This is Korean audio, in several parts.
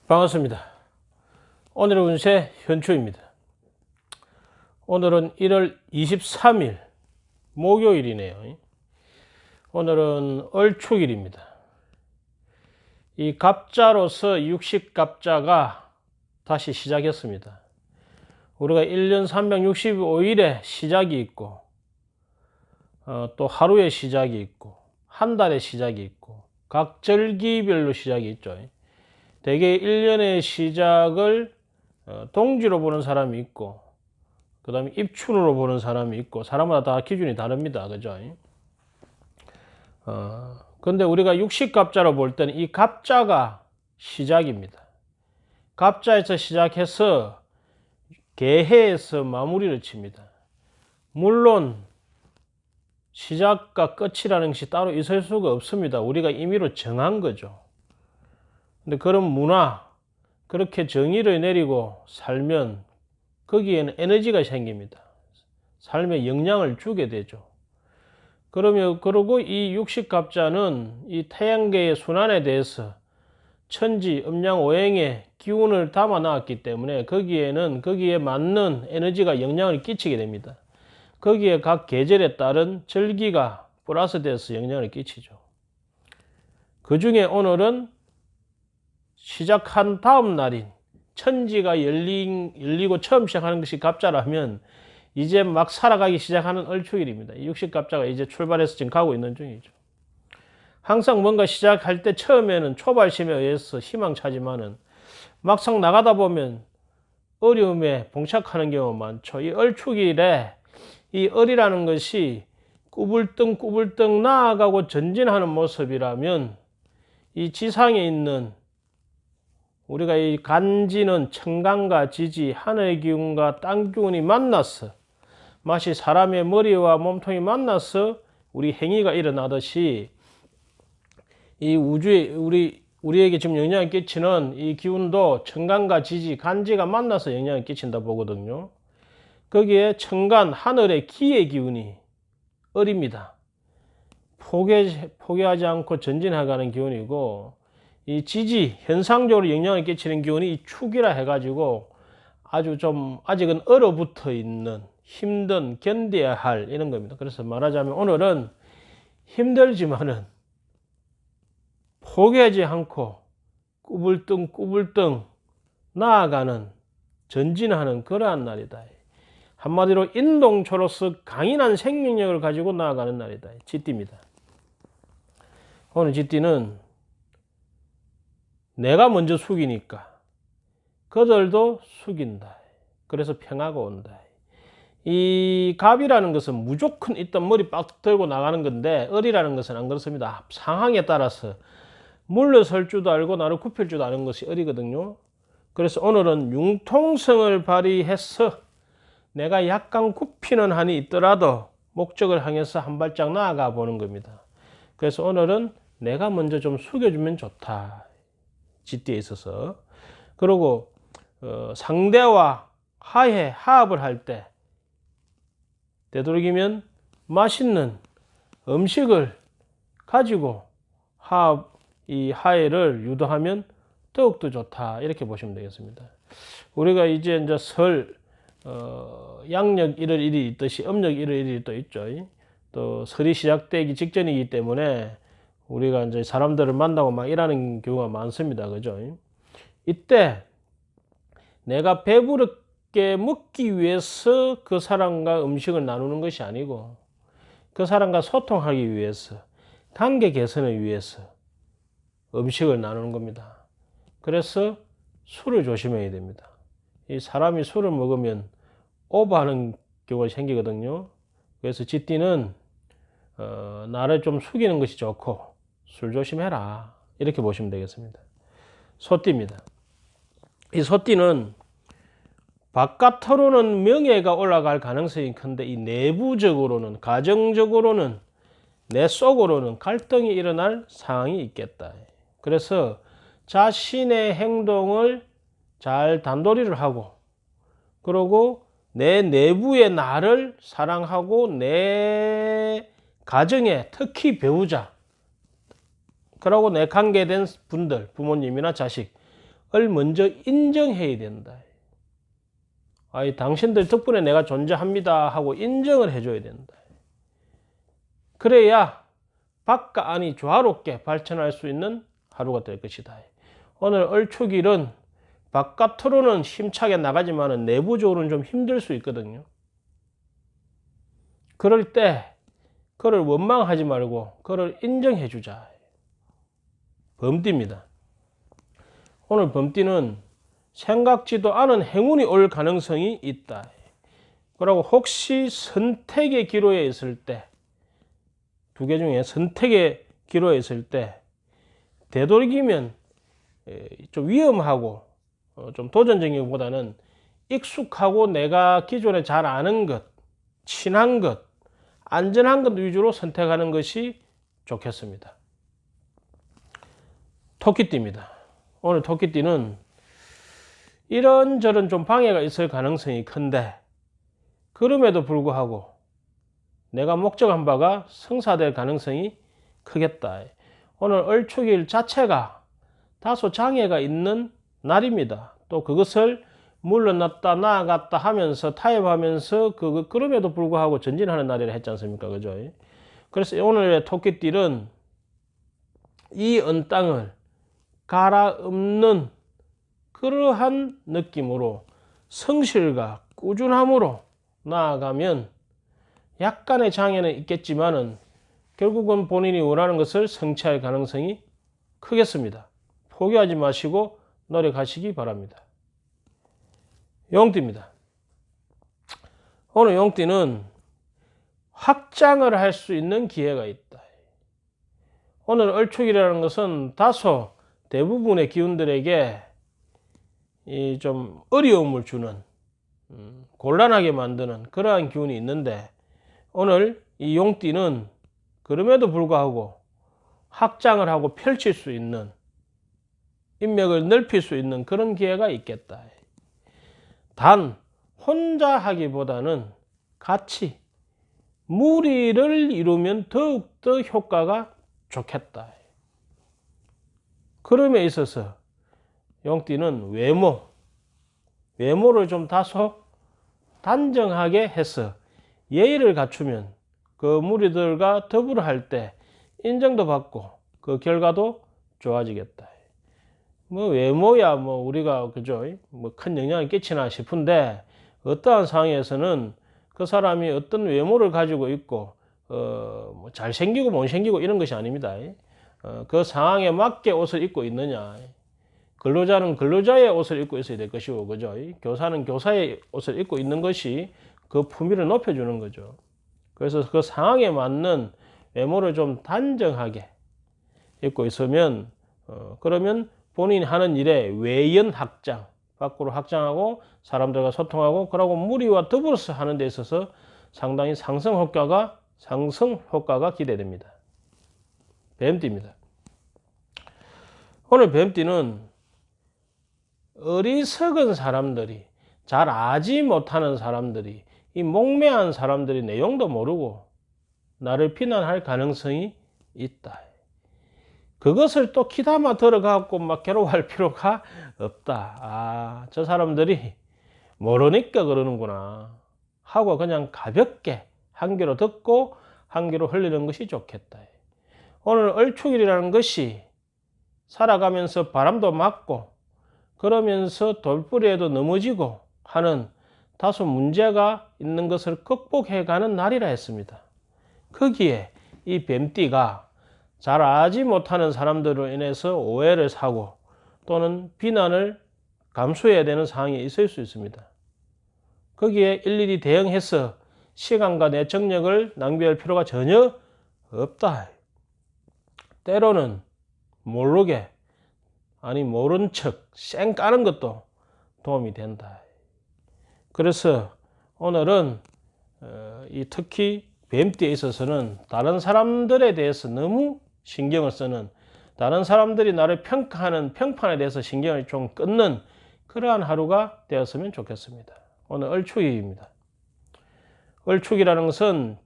반갑습니다. 오늘의 운세 현초입니다. 오늘은 1월 23일 목요일이네요. 오늘은 얼축일입니다. 이 갑자로서 육식갑자가 다시 시작했습니다. 우리가 1년 365일에 시작이 있고 또 하루의 시작이 있고 한 달의 시작이 있고 각 절기별로 시작이 있죠. 대개 1년의 시작을 동지로 보는 사람이 있고 그 다음에 입춘으로 보는 사람이 있고 사람마다 다 기준이 다릅니다. 그죠? 근데 우리가 육식갑자로 볼 때는 이 갑자가 시작입니다. 갑자에서 시작해서 개해에서 마무리를 칩니다. 물론 시작과 끝이라는 것이 따로 있을 수가 없습니다. 우리가 임의로 정한 거죠. 근데 그런 문화, 그렇게 정의를 내리고 살면 거기에는 에너지가 생깁니다. 삶에 영향을 주게 되죠. 그러고 이 육식갑자는 이 태양계의 순환에 대해서 천지, 음양, 오행의 기운을 담아 놨기 때문에 거기에 맞는 에너지가 영향을 끼치게 됩니다. 거기에 각 계절에 따른 절기가 플러스돼서 영향을 끼치죠. 그 중에 오늘은 시작한 다음 날인 천지가 열리고 처음 시작하는 것이 갑자라면 이제 막 살아가기 시작하는 얼축일입니다. 육식갑자가 이제 출발해서 지금 가고 있는 중이죠. 항상 뭔가 시작할 때 처음에는 초발심에 의해서 희망차지만은 막상 나가다 보면 어려움에 봉착하는 경우가 많죠. 이 얼축일에 이 얼이라는 것이 꾸불등꾸불등 나아가고 전진하는 모습이라면 이 지상에 있는 우리가 이 간지는 천간과 지지, 하늘의 기운과 땅 기운이 만나서 마치 사람의 머리와 몸통이 만나서 우리 행위가 일어나듯이 이 우주에 우리에게 지금 영향을 끼치는 이 기운도 천간과 지지, 간지가 만나서 영향을 끼친다 보거든요. 거기에 천간, 하늘의 기의 기운이 얼입니다. 포기하지 않고 전진해가는 기운이고 이 지지, 현상적으로 영향을 끼치는 기운이 이 축이라 해가지고 아주 좀 아직은 얼어붙어 있는 힘든 견뎌야 할 이런 겁니다. 그래서 말하자면 오늘은 힘들지만은 포기하지 않고 꾸불등꾸불등 나아가는 전진하는 그러한 날이다. 한마디로 인동초로서 강인한 생명력을 가지고 나아가는 날이다. 쥐띠입니다. 오늘 쥐띠는 내가 먼저 숙이니까 그들도 숙인다. 그래서 평화가 온다. 이 갑이라는 것은 무조건 있던 머리 빡 들고 나가는 건데 을이라는 것은 안 그렇습니다. 상황에 따라서 물러설 줄도 알고 나를 굽힐 줄도 아는 것이 을이거든요. 그래서 오늘은 융통성을 발휘해서 내가 약간 굽히는 한이 있더라도 목적을 향해서 한 발짝 나아가 보는 겁니다. 그래서 오늘은 내가 먼저 좀 숙여주면 좋다. 쥐띠에 있어서. 그리고 상대와 화합을 할 때 되도록이면 맛있는 음식을 가지고 이 화해를 유도하면 더욱더 좋다. 이렇게 보시면 되겠습니다. 우리가 이제 설 양력 1월 1일 있듯이 음력 1월 1일이 또 있죠. 또 설이 시작되기 직전이기 때문에 우리가 이제 사람들을 만나고 막 일하는 경우가 많습니다. 그죠? 이때 내가 배부르게 먹기 위해서 그 사람과 음식을 나누는 것이 아니고 그 사람과 소통하기 위해서 관계 개선을 위해서 음식을 나누는 겁니다. 그래서 술을 조심해야 됩니다. 이 사람이 술을 먹으면 오버하는 경우가 생기거든요. 그래서 쥐띠는 나를 좀 숙이는 것이 좋고 술 조심해라. 이렇게 보시면 되겠습니다. 소띠입니다. 이 소띠는 바깥으로는 명예가 올라갈 가능성이 큰데 이 내부적으로는 가정적으로는 내 속으로는 갈등이 일어날 상황이 있겠다. 그래서 자신의 행동을 잘 단도리를 하고 그리고 내 내부의 나를 사랑하고 내 가정에 특히 배우자 그러고 내 관계된 분들 부모님이나 자식 먼저 인정해야 된다. 아이, 당신들 덕분에 내가 존재합니다 하고 인정을 해줘야 된다. 그래야 밖과 안이 조화롭게 발전할 수 있는 하루가 될 것이다. 오늘 을축일은 바깥으로는 힘차게 나가지만 내부적으로는 좀 힘들 수 있거든요. 그럴 때 그를 원망하지 말고 그를 인정해 주자. 범띠입니다. 오늘 범띠는 생각지도 않은 행운이 올 가능성이 있다. 그리고 혹시 선택의 기로에 있을 때, 두 개 중에 선택의 기로에 있을 때 되도록이면 좀 위험하고 좀 도전적인 것보다는 익숙하고 내가 기존에 잘 아는 것, 친한 것, 안전한 것 위주로 선택하는 것이 좋겠습니다. 토끼띠입니다. 오늘 토끼띠는 이런저런 좀 방해가 있을 가능성이 큰데 그럼에도 불구하고 내가 목적한 바가 성사될 가능성이 크겠다. 오늘 을축일 자체가 다소 장애가 있는 날입니다. 또 그것을 물러났다 나아갔다 하면서 타협하면서 그럼에도 불구하고 전진하는 날이라 했지 않습니까? 그죠? 그래서 오늘의 토끼띠는 이 언땅을 갈아엎는 그러한 느낌으로 성실과 꾸준함으로 나아가면 약간의 장애는 있겠지만은 결국은 본인이 원하는 것을 성취할 가능성이 크겠습니다. 포기하지 마시고 노력하시기 바랍니다. 용띠입니다. 오늘 용띠는 확장을 할 수 있는 기회가 있다. 오늘 을축이라는 것은 다소 대부분의 기운들에게 좀 어려움을 주는, 곤란하게 만드는 그러한 기운이 있는데 오늘 이 용띠는 그럼에도 불구하고 확장을 하고 펼칠 수 있는, 인맥을 넓힐 수 있는 그런 기회가 있겠다. 단 혼자 하기보다는 같이 무리를 이루면 더욱더 효과가 좋겠다. 그럼에 있어서 용띠는 외모를 좀 다소 단정하게 해서 예의를 갖추면 그 무리들과 더불어 할 때 인정도 받고 그 결과도 좋아지겠다. 뭐 외모야 뭐 우리가 그죠? 뭐 큰 영향을 끼치나 싶은데 어떠한 상황에서는 그 사람이 어떤 외모를 가지고 있고 뭐 잘생기고 못생기고 이런 것이 아닙니다. 그 상황에 맞게 옷을 입고 있느냐. 근로자는 근로자의 옷을 입고 있어야 될 것이고, 그죠? 교사는 교사의 옷을 입고 있는 것이 그 품위를 높여주는 거죠. 그래서 그 상황에 맞는 외모를 좀 단정하게 입고 있으면, 그러면 본인이 하는 일에 외연 확장, 밖으로 확장하고 사람들과 소통하고, 그러고 무리와 더불어서 하는 데 있어서 상당히 상승 효과가 기대됩니다. 뱀띠입니다. 오늘 뱀띠는 어리석은 사람들이, 잘 알지 못하는 사람들이, 이 목매한 사람들이 내용도 모르고 나를 비난할 가능성이 있다. 그것을 또 귀담아 들어가고 막 괴로워할 필요가 없다. 저 사람들이 모르니까 그러는구나 하고 그냥 가볍게 한 귀로 듣고 한 귀로 흘리는 것이 좋겠다. 오늘 을축일이라는 것이 살아가면서 바람도 맞고 그러면서 돌부리에도 넘어지고 하는 다소 문제가 있는 것을 극복해가는 날이라 했습니다. 거기에 이 뱀띠가 잘 알지 못하는 사람들로 인해서 오해를 사고 또는 비난을 감수해야 되는 상황이 있을 수 있습니다. 거기에 일일이 대응해서 시간과 내 정력을 낭비할 필요가 전혀 없다. 때로는 모르게, 아니 모른 척 쌩 까는 것도 도움이 된다. 그래서 오늘은 특히 뱀띠에 있어서는 다른 사람들에 대해서 너무 신경을 쓰는, 다른 사람들이 나를 평가하는 평판에 대해서 신경을 좀 끊는 그러한 하루가 되었으면 좋겠습니다. 오늘 을축일입니다. 을축이라는 것은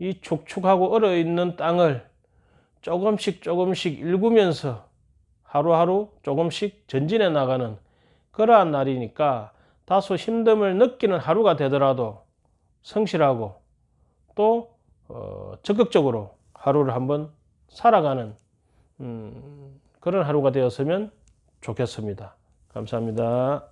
이 축축하고 얼어있는 땅을 조금씩 일구면서 하루하루 조금씩 전진해 나가는 그러한 날이니까 다소 힘듦을 느끼는 하루가 되더라도 성실하고 또 적극적으로 하루를 한번 살아가는 그런 하루가 되었으면 좋겠습니다. 감사합니다.